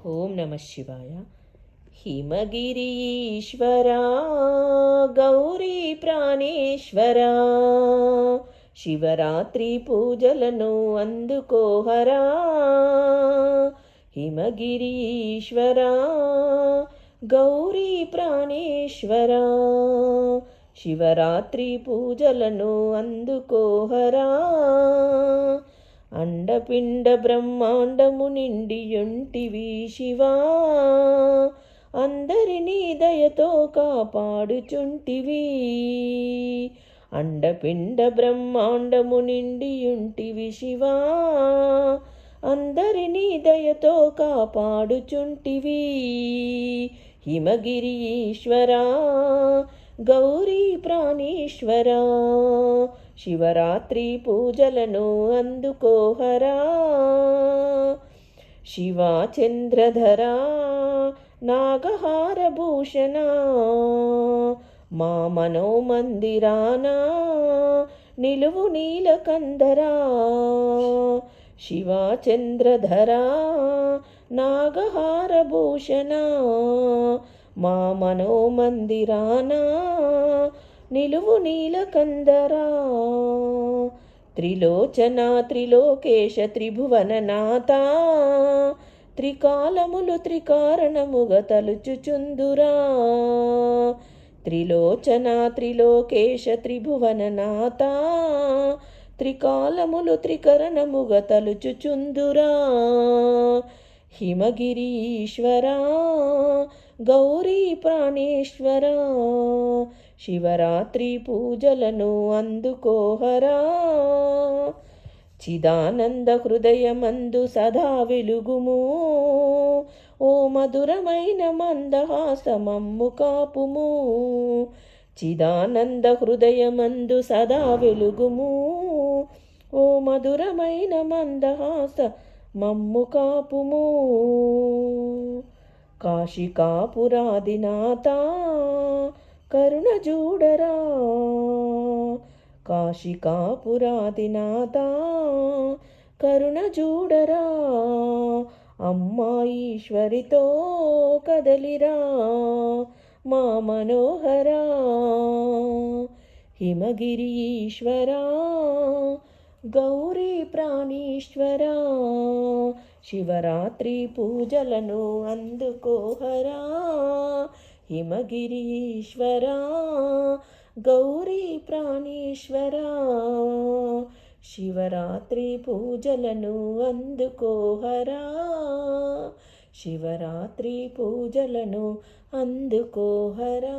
ఓం నమ శివాయ. హిమగిరీశ్వరా గౌరీ ప్రాణేశ్వరా, శివరాత్రి పూజలను అందుకోహరా. హిమగిరీశ్వరా గౌరీ ప్రాణేశ్వరా, శివరాత్రి పూజలను అందుకోహరా. అండపిండ బ్రహ్మాండము నిండియుంటివి శివా, అందరినీ దయతో కాపాడుచుంటివి. అండపిండ బ్రహ్మాండము నిండియుంటివి శివా, అందరినీ దయతో కాపాడుచుంటివి. హిమగిరీశ్వరా గౌరీ ప్రాణేశ్వరా, శివరాత్రి పూజలను అందుకోహరా. శివా చంద్రధరా నాగహార భూషణ, మా మనోమందిరాన నిలువు నీలకందరా. శివా చంద్రధరా నాగహార భూషణ, మా మనోమందిరాన నిలువు నీలకందరా. త్రిలోచన త్రిలోకేశ త్రిభువననాథ, త్రికాలములు త్రికారణముగా తలుచుచుందురా. త్రిలోచన త్రిలోకేశ త్రిభువననాథ, త్రికాలములు త్రికరణముగా తలుచుచుందురా. హిమగిరీశ్వరా గౌరీ ప్రాణేశ్వరా, శివరాత్రి పూజలను అందుకోహరా. చిదానంద హృదయమందు సదా వెలుగుము, ఓ మధురమైన మందహాసమమ్ము కాపుము. చిదానంద హృదయమందు సదా వెలుగుము, ఓ మధురమైన మందహాస మమ్ము కాపుము. కాశికాపురాదినాథ కరుణ చూడరా, కాశికాపురాదినాథ కరుణ చూడరా. అమ్మా ఈశ్వరితో కదలిరా మా మనోహరా. హిమగిరీశ్వరా గౌరీ ప్రాణేశ్వరా, శివరాత్రి పూజలను అందుకోహరా. హిమగిరీశ్వరా గౌరీ ప్రాణేశ్వరా, శివరాత్రి పూజలను అందుకోహరా. శివరాత్రి పూజలను అందుకోహరా.